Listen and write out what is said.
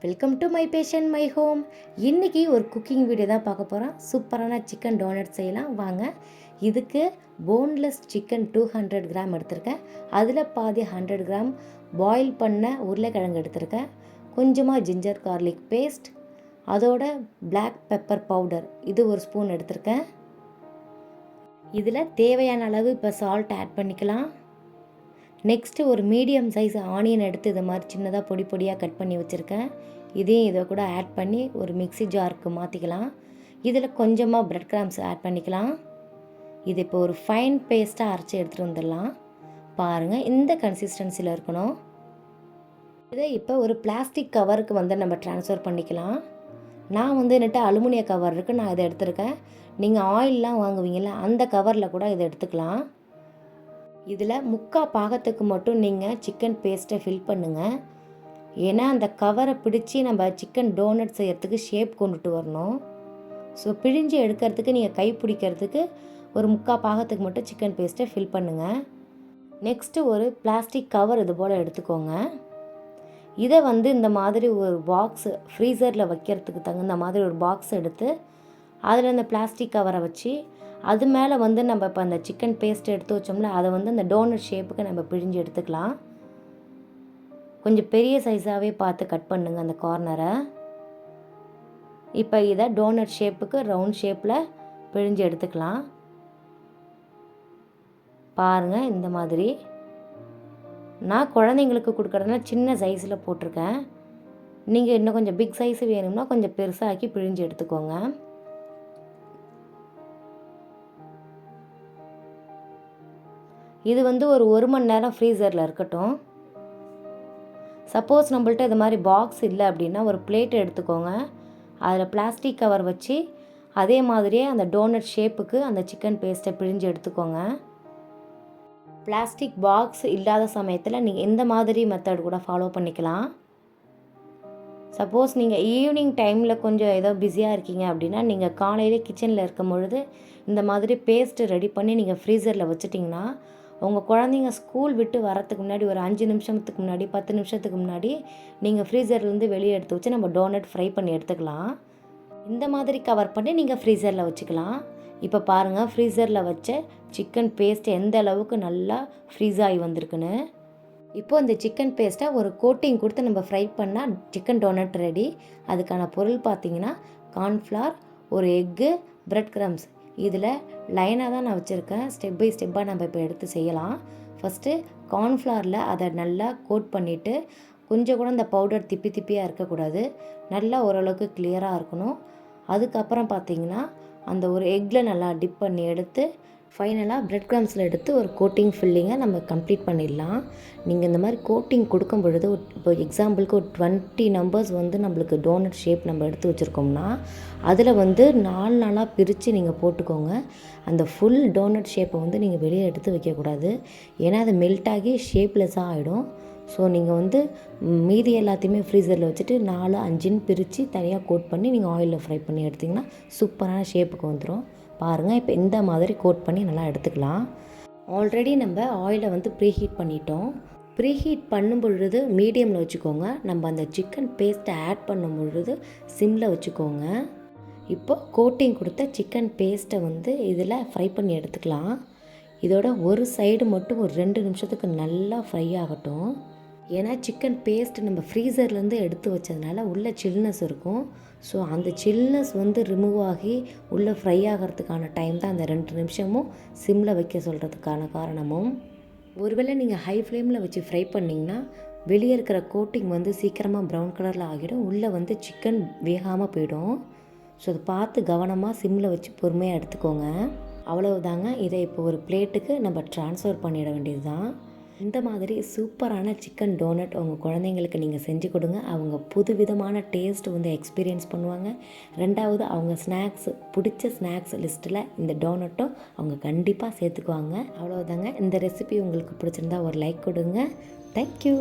Welcome to my passion my home. இன்றைக்கி ஒரு cooking video தான் பார்க்க போகிறோம். சூப்பரான சிக்கன் டோனட் செய்யலாம் வாங்க. இதுக்கு போன்லெஸ் சிக்கன் 200 கிராம் எடுத்திருக்கேன். அதில் பாதி 100 கிராம் பாயில் பண்ண உருளைக்கிழங்கு எடுத்திருக்கேன். கொஞ்சமாக ஜிஞ்சர் கார்லிக் பேஸ்ட், அதோட பிளாக் பெப்பர் பவுடர் இது ஒரு ஸ்பூன் எடுத்திருக்கேன். இதில் தேவையான அளவு இப்போ சால்ட் ஆட் பண்ணிக்கலாம். நெக்ஸ்ட்டு ஒரு மீடியம் சைஸ் ஆனியன் எடுத்து இதை மாதிரி சின்னதாக பொடி பொடியாக கட் பண்ணி வச்சுருக்கேன். இதையும் இதை கூட ஆட் பண்ணி ஒரு மிக்ஸி ஜாருக்கு மாற்றிக்கலாம். இதில் கொஞ்சமாக பிரெட் கிராம்ஸ் ஆட் பண்ணிக்கலாம். இது இப்போ ஒரு ஃபைன் பேஸ்ட்டாக அரைச்சி எடுத்துகிட்டு வந்துடலாம். பாருங்கள், இந்த கன்சிஸ்டன்சியில் இருக்கணும். இதை இப்போ ஒரு பிளாஸ்டிக் கவருக்கு வந்து நம்ம ட்ரான்ஸ்ஃபர் பண்ணிக்கலாம். நான் வந்து என்கிட்ட அலுமினிய கவர் இருக்குது, நான் இதை எடுத்துருக்கேன். நீங்கள் ஆயிலெலாம் வாங்குவீங்கள, அந்த கவரில் கூட இதை எடுத்துக்கலாம். இதில் முக்கால் பாகத்துக்கு மட்டும் நீங்கள் சிக்கன் பேஸ்ட்டை ஃபில் பண்ணுங்கள். ஏன்னா அந்த கவரை பிடிச்சி நம்ம சிக்கன் டோனட் செய்கிறதுக்கு ஷேப் கொண்டுட்டு வரணும். ஸோ பிழிஞ்சு எடுக்கிறதுக்கு நீங்கள் கை பிடிக்கிறதுக்கு ஒரு முக்கால் பாகத்துக்கு மட்டும் சிக்கன் பேஸ்ட்டை ஃபில் பண்ணுங்கள். நெக்ஸ்ட்டு ஒரு பிளாஸ்டிக் கவர் இது போல் எடுத்துக்கோங்க. இதை வந்து இந்த மாதிரி ஒரு பாக்ஸு ஃப்ரீசரில் வைக்கிறதுக்கு தகுந்த மாதிரி ஒரு பாக்ஸ் எடுத்து அதில் இந்த பிளாஸ்டிக் கவரை வச்சு அது மேலே வந்து நம்ம இப்போ அந்த சிக்கன் பேஸ்ட் எடுத்து வச்சோம்ல, அதை வந்து அந்த டோனட் ஷேப்புக்கு நம்ம பிழிஞ்சு எடுத்துக்கலாம். கொஞ்சம் பெரிய சைஸாகவே பார்த்து கட் பண்ணுங்கள் அந்த கார்னரை. இப்போ இதை டோனட் ஷேப்புக்கு ரவுண்ட் ஷேப்பில் பிழிஞ்சு எடுத்துக்கலாம். பாருங்கள், இந்த மாதிரி. நான் குழந்தைங்களுக்கு கொடுக்குறதுனா சின்ன சைஸில் போட்டிருக்கேன். நீங்கள் இன்னும் கொஞ்சம் பிக் சைஸ் வேணும்னா கொஞ்சம் பெருசாக்கி பிழிஞ்சு எடுத்துக்கோங்க. இது வந்து ஒரு மணி நேரம் ஃப்ரீசரில் இருக்கட்டும். சப்போஸ் நம்மள்ட்ட இது மாதிரி பாக்ஸ் இல்லை அப்படின்னா ஒரு பிளேட் எடுத்துக்கோங்க. அதில் பிளாஸ்டிக் கவர் வச்சு அதே மாதிரியே அந்த டோனட் ஷேப்புக்கு அந்த சிக்கன் பேஸ்ட்டை பிழிஞ்சு எடுத்துக்கோங்க. பிளாஸ்டிக் பாக்ஸ் இல்லாத சமயத்தில் நீங்கள் இந்த மாதிரி மெத்தட் கூட ஃபாலோ பண்ணிக்கலாம். சப்போஸ் நீங்கள் ஈவினிங் டைமில் கொஞ்சம் ஏதோ பிஸியாக இருக்கீங்க அப்படின்னா நீங்கள் காலையிலே கிச்சனில் இருக்கும் பொழுது இந்த மாதிரி பேஸ்ட்டு ரெடி பண்ணி நீங்கள் ஃப்ரீசரில் வச்சுட்டிங்கன்னா உங்கள் குழந்தைங்க ஸ்கூல் விட்டு வரத்துக்கு முன்னாடி ஒரு 5 நிமிஷத்துக்கு முன்னாடி 10 நிமிஷத்துக்கு முன்னாடி நீங்கள் ஃப்ரீசர்லேருந்து வெளியே எடுத்து வச்சு நம்ம டோனட் ஃப்ரை பண்ணி எடுத்துக்கலாம். இந்த மாதிரி கவர் பண்ணி நீங்கள் ஃப்ரீசரில் வச்சுக்கலாம். இப்போ பாருங்கள், ஃப்ரீசரில் வச்ச சிக்கன் பேஸ்ட் எந்த அளவுக்கு நல்லா ஃப்ரீஸ் ஆகி வந்திருக்குன்னு. இப்போது இந்த சிக்கன் பேஸ்ட்டை ஒரு கோட்டிங் கொடுத்து நம்ம ஃப்ரை பண்ணால் சிக்கன் டோனட் ரெடி. அதுக்கான பொருள் பார்த்திங்கன்னா கார்ன்ஃப்ளவர், ஒரு எக்கு, பிரெட் கிரம்ஸ். இதில் லைனாக தான் நான் வச்சுருக்கேன். ஸ்டெப் பை ஸ்டெப்பாக நம்ம இப்போ எடுத்து செய்யலாம். ஃபஸ்ட்டு கார்ன்ஃப்ளவரில் அதை நல்லா கோட் பண்ணிவிட்டு கொஞ்சம் கூட இந்த பவுடர் திப்பி திப்பியாக இருக்கக்கூடாது, நல்லா ஓரளவுக்கு கிளியராக இருக்கணும். அதுக்கப்புறம் பார்த்திங்கன்னா அந்த ஒரு எக்கில் நல்லா டிப் பண்ணி எடுத்து ஃபைனலாக பிரெட் கிரம்ஸில் எடுத்து ஒரு கோட்டிங் ஃபில்லிங்கை நம்ம கம்ப்ளீட் பண்ணிடலாம். நீங்கள் இந்த மாதிரி கோட்டிங் கொடுக்கும் பொழுது இப்போ எக்ஸாம்பிளுக்கு ஒரு 20 நம்பர்ஸ் வந்து நம்மளுக்கு டோனட் ஷேப் நம்ம எடுத்து வச்சுருக்கோம்னா அதில் வந்து 4 நாளாக பிரித்து நீங்கள் போட்டுக்கோங்க. அந்த ஃபுல் டோனட் ஷேப்பை வந்து நீங்கள் வெளியே எடுத்து வைக்கக்கூடாது. ஏன்னா அது மெல்ட் ஆகி ஷேப்லெஸ்ஸாக ஆகிடும். ஸோ நீங்கள் வந்து மீதி எல்லாத்தையுமே ஃப்ரீசரில் வச்சுட்டு 4, 5ன்னு பிரித்து தனியாக கோட் பண்ணி நீங்கள் ஆயிலில் ஃப்ரை பண்ணி எடுத்திங்கன்னா சூப்பரான ஷேப்புக்கு வந்துடும். பாருங்கள், இப்போ இந்த மாதிரி கோட் பண்ணி நல்லா எடுத்துக்கலாம். ஆல்ரெடி நம்ம ஆயிலை வந்து ப்ரீஹீட் பண்ணிட்டோம். ப்ரீஹீட் பண்ணும் பொழுது மீடியமில் வச்சுக்கோங்க. நம்ம அந்த சிக்கன் பேஸ்ட்டை ஆட் பண்ணும் பொழுது சிம்மில் வச்சுக்கோங்க. இப்போ கோட்டிங் கொடுத்த சிக்கன் பேஸ்ட்டை வந்து இதில் ஃப்ரை பண்ணி எடுத்துக்கலாம். இதோட ஒரு சைடு மட்டும் ஒரு 2 நிமிஷத்துக்கு நல்லா ஃப்ரை ஆகட்டும். ஏன்னா சிக்கன் பேஸ்ட் நம்ம ஃப்ரீசர்லேருந்து எடுத்து வச்சதுனால உள்ளே சில்னஸ் இருக்கும். ஸோ அந்த சில்னஸ் வந்து ரிமூவ் ஆகி உள்ளே ஃப்ரை ஆகிறதுக்கான டைம் தான் அந்த 2 நிமிஷமும் சிம்மில் வைக்க சொல்கிறதுக்கான காரணமும். ஒருவேளை நீங்கள் ஹை ஃப்ளேமில் வச்சு ஃப்ரை பண்ணிங்கன்னா வெளியே இருக்கிற கோட்டிங் வந்து சீக்கிரமாக ப்ரௌன் கலரில் ஆகிடும், உள்ளே வந்து சிக்கன் வேகாமல் போயிடும். ஸோ அதை பார்த்து கவனமாக சிம்மில் வச்சு பொறுமையாக எடுத்துக்கோங்க. அவ்வளவுதாங்க. இதை இப்போ ஒரு பிளேட்டுக்கு நம்ம ட்ரான்ஸ்ஃபர் பண்ணிட வேண்டியது தான். இந்த மாதிரி சூப்பரான சிக்கன் டோனட் உங்கள் குழந்தைங்களுக்கு நீங்கள் செஞ்சு கொடுங்க. அவங்க புதுவிதமான டேஸ்ட் வந்து எக்ஸ்பீரியன்ஸ் பண்ணுவாங்க. ரெண்டாவது, அவங்க ஸ்நாக்ஸ் பிடிச்ச ஸ்நாக்ஸ் லிஸ்ட்டில் இந்த டோனட்டும் அவங்க கண்டிப்பாக சேர்த்துக்குவாங்க. அவ்வளோதாங்க. இந்த ரெசிபி உங்களுக்கு பிடிச்சிருந்தா ஒரு லைக் கொடுங்க. தேங்க்யூ.